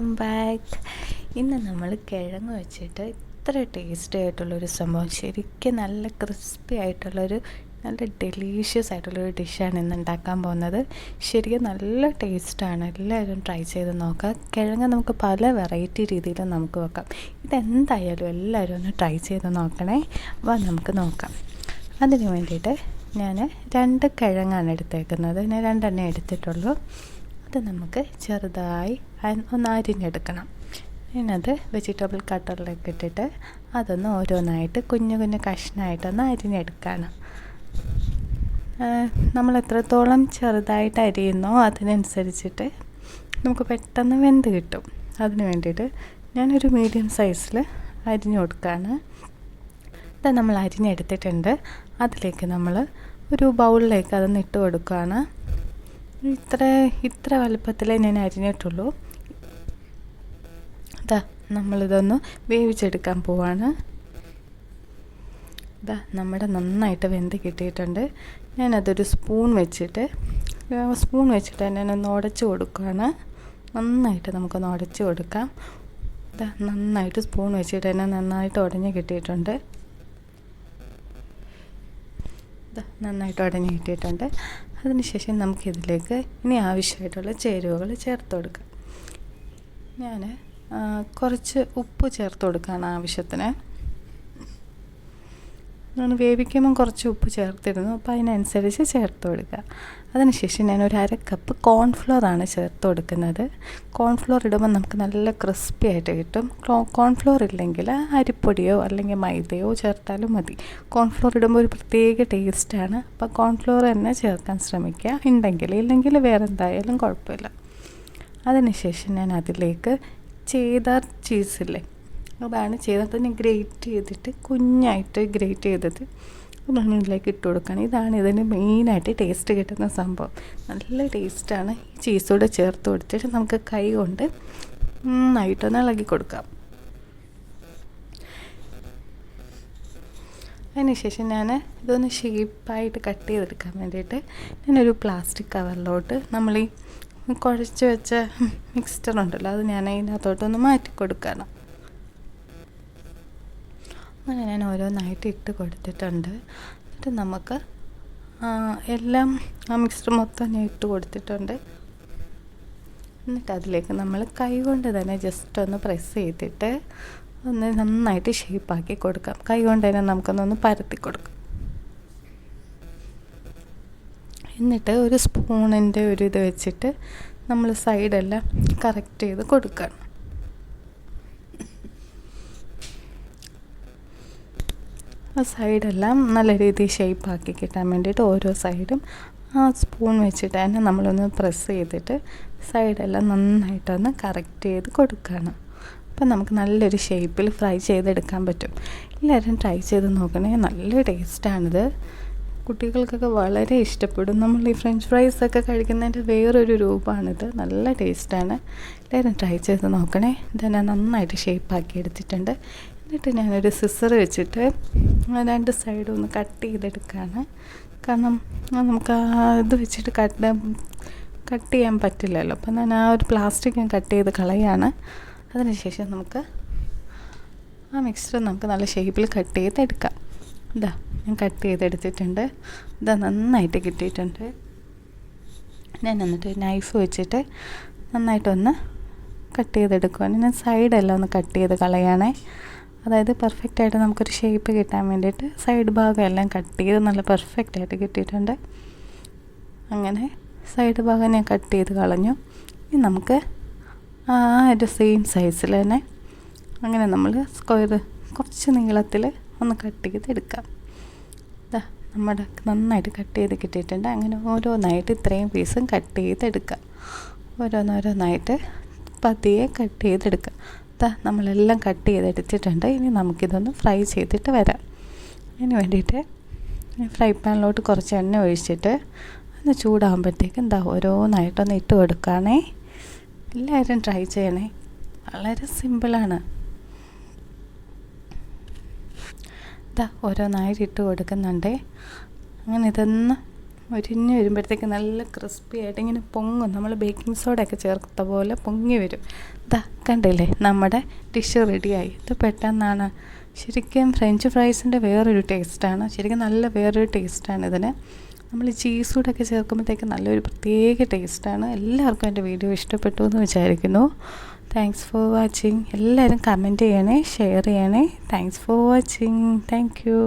Welcome back. ഇന്ന് നമ്മൾ കിഴങ്ങ് വെച്ചിട്ട് ഇത്ര ടേസ്റ്റി ആയിട്ടുള്ളൊരു സംഭവം, ശരിക്കും നല്ല ക്രിസ്പി ആയിട്ടുള്ളൊരു നല്ല ഡെലീഷ്യസ് ആയിട്ടുള്ളൊരു ഡിഷാണ് ഇന്ന് ഉണ്ടാക്കാൻ പോകുന്നത്. ശരിക്കും നല്ല ടേസ്റ്റാണ്, എല്ലാവരും ട്രൈ ചെയ്ത് നോക്കാം. കിഴങ്ങ് നമുക്ക് പല വെറൈറ്റി രീതിയിൽ നമുക്ക് വെക്കാം. ഇതെന്തായാലും എല്ലാവരും ഒന്ന് ട്രൈ ചെയ്ത് നോക്കണേ. വാ നമുക്ക് നോക്കാം. അതിന് വേണ്ടിയിട്ട് ഞാൻ 2 കിഴങ്ങാണ് എടുത്തേക്കുന്നത്. ഞാൻ 2 എണ്ണേ എടുത്തിട്ടുള്ളൂ. അത് നമുക്ക് ചെറുതായി ഒന്ന് അരിഞ്ഞെടുക്കണം. ഞാനത് വെജിറ്റബിൾ കട്ടറിലേക്ക് ഇട്ടിട്ട് അതൊന്ന് ഓരോന്നായിട്ട് കുഞ്ഞു കുഞ്ഞു കഷ്ണമായിട്ടൊന്ന് അരിഞ്ഞെടുക്കുകയാണ്. നമ്മൾ എത്രത്തോളം ചെറുതായിട്ട് അരിയുന്നോ അതിനനുസരിച്ചിട്ട് നമുക്ക് പെട്ടെന്ന് വെന്ത് കിട്ടും. അതിന് വേണ്ടിയിട്ട് ഞാനൊരു മീഡിയം സൈസിൽ അരിഞ്ഞു കൊടുക്കുകയാണ്. ഇത് നമ്മൾ അരിഞ്ഞെടുത്തിട്ടുണ്ട്. അതിലേക്ക് നമ്മൾ ഒരു ബൗളിലേക്ക് അതൊന്ന് ഇട്ട് കൊടുക്കുകയാണ്. ഇത്ര വലുപ്പത്തിലേ ഞാൻ അരിഞ്ഞിട്ടുള്ളൂ. നമ്മളിതൊന്ന് വേവിച്ചെടുക്കാൻ പോവാണ്. നമ്മുടെ നന്നായിട്ട് വെന്ത് കിട്ടിയിട്ടുണ്ട്. ഞാനതൊരു സ്പൂൺ വെച്ചിട്ട് ഞാനൊന്ന് ഉടച്ച് കൊടുക്കുകയാണ്. നന്നായിട്ട് നമുക്കൊന്ന് ഉടച്ച് കൊടുക്കാം. നന്നായിട്ട് സ്പൂൺ വെച്ചിട്ട് തന്നെ നന്നായിട്ട് ഉടഞ്ഞ് കിട്ടിയിട്ടുണ്ട്. നന്നായിട്ട് ഉടഞ്ഞ് കിട്ടിയിട്ടുണ്ട്. അതിനുശേഷം നമുക്കിതിലേക്ക് ഇനി ആവശ്യമായിട്ടുള്ള ചേരുവകൾ ചേർത്ത് കൊടുക്കാം. ഞാൻ കുറച്ച് ഉപ്പ് ചേർത്ത് കൊടുക്കുകയാണ് ആവശ്യത്തിന്. ഞാൻ വേവിക്കുമ്പം കുറച്ച് ഉപ്പ് ചേർത്തിരുന്നു, അപ്പോൾ അതിനനുസരിച്ച് ചേർത്ത് കൊടുക്കുക. അതിനുശേഷം ഞാനൊരു 1/2 കപ്പ് കോൺഫ്ലോറാണ് ചേർത്ത് കൊടുക്കുന്നത്. കോൺഫ്ലോർ ഇടുമ്പോൾ നമുക്ക് നല്ല ക്രിസ്പി ആയിട്ട് കിട്ടും. കോൺഫ്ലോർ ഇല്ലെങ്കിൽ അരിപ്പൊടിയോ അല്ലെങ്കിൽ മൈദയോ ചേർത്താലും മതി. കോൺഫ്ലോർ ഇടുമ്പോൾ ഒരു പ്രത്യേക ടേസ്റ്റാണ്. അപ്പോൾ കോൺഫ്ലോർ തന്നെ ചേർക്കാൻ ശ്രമിക്കുക. ഇല്ലെങ്കിൽ വേറെ എന്തായാലും കുഴപ്പമില്ല. അതിനുശേഷം ഞാൻ അതിലേക്ക് ചേദാർ ചീസില്ലേ, അതാണ് ചെയ്തത്. ഗ്രേറ്റ് ചെയ്തിട്ട് കുഞ്ഞായിട്ട് ഗ്രേറ്റ് ചെയ്തത് ഇതിലേക്ക് ഇട്ട് കൊടുക്കണം. ഇതാണ് ഇതിന് മെയിനായിട്ട് ടേസ്റ്റ് കിട്ടുന്ന സംഭവം. നല്ല ടേസ്റ്റാണ്. ഈ ചീസോടെ ചേർത്ത് കൊടുത്തിട്ട് നമുക്ക് കൈ കൊണ്ട് നന്നായിട്ടൊന്ന് ഇളക്കി കൊടുക്കാം. അതിനുശേഷം ഞാൻ ഇതൊന്ന് ഷേപ്പായിട്ട് കട്ട് ചെയ്തെടുക്കാൻ വേണ്ടിയിട്ട് ഞാനൊരു പ്ലാസ്റ്റിക് കവറിലോട്ട് നമ്മൾ ഈ കുഴച്ച് വെച്ച മിക്സ്ചർ ഉണ്ടല്ലോ, അത് ഞാൻ അതിനകത്തോട്ടൊന്ന് മാറ്റി കൊടുക്കണം. അങ്ങനെ ഞാൻ ഓരോന്നായിട്ട് ഇട്ട് കൊടുത്തിട്ടുണ്ട്. എന്നിട്ട് നമുക്ക് എല്ലാം ആ മിക്സ്ചർ മൊത്തം ഞാൻ ഇട്ട് കൊടുത്തിട്ടുണ്ട്. എന്നിട്ട് അതിലേക്ക് നമ്മൾ കൈ കൊണ്ട് തന്നെ ജസ്റ്റ് ഒന്ന് പ്രസ് ചെയ്തിട്ട് ഒന്ന് നന്നായിട്ട് ഷേപ്പാക്കി കൊടുക്കാം. കൈ കൊണ്ട് തന്നെ നമുക്കൊന്നൊന്ന് പരത്തി കൊടുക്കാം. എന്നിട്ട് ഒരു സ്പൂണിൻ്റെ ഒരു ഇത് വെച്ചിട്ട് നമ്മൾ സൈഡെല്ലാം കറക്റ്റ് ചെയ്ത് കൊടുക്കണം. ആ സൈഡെല്ലാം നല്ല രീതിയിൽ ഷേപ്പാക്കി കിട്ടാൻ വേണ്ടിയിട്ട് ഓരോ സൈഡും ആ സ്പൂൺ വെച്ചിട്ട് തന്നെ നമ്മളൊന്ന് പ്രസ് ചെയ്തിട്ട് സൈഡെല്ലാം നന്നായിട്ടൊന്ന് കറക്റ്റ് ചെയ്ത് കൊടുക്കണം. അപ്പം നമുക്ക് നല്ലൊരു ഷേപ്പിൽ ഫ്രൈ ചെയ്തെടുക്കാൻ പറ്റും. എല്ലാവരും ട്രൈ ചെയ്ത് നോക്കണേ. നല്ല ടേസ്റ്റാണിത്. കുട്ടികൾക്കൊക്കെ വളരെ ഇഷ്ടപ്പെടും. നമ്മൾ ഈ ഫ്രഞ്ച് ഫ്രൈസൊക്കെ കഴിക്കുന്നതിൻ്റെ വേറൊരു രൂപമാണിത്. നല്ല ടേസ്റ്റാണ്. എല്ലാവരും ട്രൈ ചെയ്ത് നോക്കണേ. ഇതെല്ലാം നന്നായിട്ട് ഷേപ്പാക്കി എടുത്തിട്ടുണ്ട്. എന്നിട്ട് ഞാനൊരു സിസർ വെച്ചിട്ട് 2 സൈഡും ഒന്ന് കട്ട് ചെയ്തെടുക്കുകയാണ്. കാരണം നമുക്ക് ഇത് വെച്ചിട്ട് കട്ട് ചെയ്യാൻ പറ്റില്ലല്ലോ. അപ്പം ഞാൻ ആ ഒരു പ്ലാസ്റ്റിക് ഞാൻ കട്ട് ചെയ്ത് കളയാണ്. അതിനുശേഷം നമുക്ക് ആ മിക്സ്ചർ നമുക്ക് നല്ല ഷേപ്പിൽ കട്ട് ചെയ്തെടുക്കാം. ഞാൻ കട്ട് ചെയ്തെടുത്തിട്ടുണ്ട്. നന്നായിട്ട് കിട്ടിയിട്ടുണ്ട്. ഞാൻ എന്നിട്ട് നൈഫ് വെച്ചിട്ട് നന്നായിട്ടൊന്ന് കട്ട് ചെയ്തെടുക്കുവാണ്. ഞാൻ സൈഡെല്ലാം ഒന്ന് കട്ട് ചെയ്ത് കളയാണേ. അതായത് പെർഫെക്റ്റായിട്ട് നമുക്കൊരു ഷേപ്പ് കിട്ടാൻ വേണ്ടിയിട്ട് സൈഡ് ഭാഗം എല്ലാം കട്ട് ചെയ്ത് നല്ല പെർഫെക്റ്റായിട്ട് കിട്ടിയിട്ടുണ്ട്. അങ്ങനെ സൈഡ് ഭാഗം ഞാൻ കട്ട് ചെയ്ത് കളഞ്ഞു. ഇനി നമുക്ക് ആ ഒരു സെയിം സൈസിൽ തന്നെ അങ്ങനെ നമ്മൾ സ്ക്വയർ കുറച്ച് നീളത്തിൽ ഒന്ന് കട്ട് ചെയ്തെടുക്കാം. നമ്മുടെ നന്നായിട്ട് കട്ട് ചെയ്ത് കിട്ടിയിട്ടുണ്ട്. അങ്ങനെ ഓരോന്നായിട്ട് ഇത്രയും പീസും കട്ട് ചെയ്തെടുക്കാം. ഓരോന്നായിട്ട് പതിയെ കട്ട് ചെയ്തെടുക്കാം. നമ്മളെല്ലാം കട്ട് ചെയ്തെടുത്തിട്ടുണ്ട്. ഇനി നമുക്കിതൊന്ന് ഫ്രൈ ചെയ്തിട്ട് വരാം. അതിന് വേണ്ടിയിട്ട് ഫ്രൈ പാനിലോട്ട് കുറച്ച് എണ്ണ ഒഴിച്ചിട്ട് ഒന്ന് ചൂടാകുമ്പോഴത്തേക്കും ഓരോന്നായിട്ടൊന്ന് ഇട്ട് കൊടുക്കുകയാണേ. എല്ലാവരും ട്രൈ ചെയ്യണേ. വളരെ സിമ്പിളാണ്. ഓരോന്നായിട്ട് ഇട്ട് കൊടുക്കുന്നുണ്ട്. അങ്ങനെ ഇതൊന്ന് മുരിഞ്ഞ് വരുമ്പോഴത്തേക്ക് നല്ല ക്രിസ്പി ആയിട്ട് ഇങ്ങനെ പൊങ്ങും. നമ്മൾ ബേക്കിംഗ് സോഡയൊക്കെ ചേർത്ത പോലെ പൊങ്ങി വരും. ഇതാ കണ്ടില്ലേ, നമ്മുടെ ഡിഷ് റെഡിയായി. ഇത് പെട്ടെന്നാണ്. ശരിക്കും ഫ്രഞ്ച് ഫ്രൈസിൻ്റെ വേറൊരു ടേസ്റ്റാണ്. ശരിക്കും നല്ല വേറൊരു ടേസ്റ്റാണ് ഇതിന്. നമ്മൾ ചീസ് കൂടൊക്കെ ചേർക്കുമ്പോഴത്തേക്ക് നല്ലൊരു പ്രത്യേക ടേസ്റ്റാണ്. എല്ലാവർക്കും എൻ്റെ വീഡിയോ ഇഷ്ടപ്പെട്ടു എന്ന് വിചാരിക്കുന്നു. Thanks for watching. എല്ലാവരും കമൻറ്റ് ചെയ്യണേ, ഷെയർ ചെയ്യണേ. Thanks for watching. Thank you.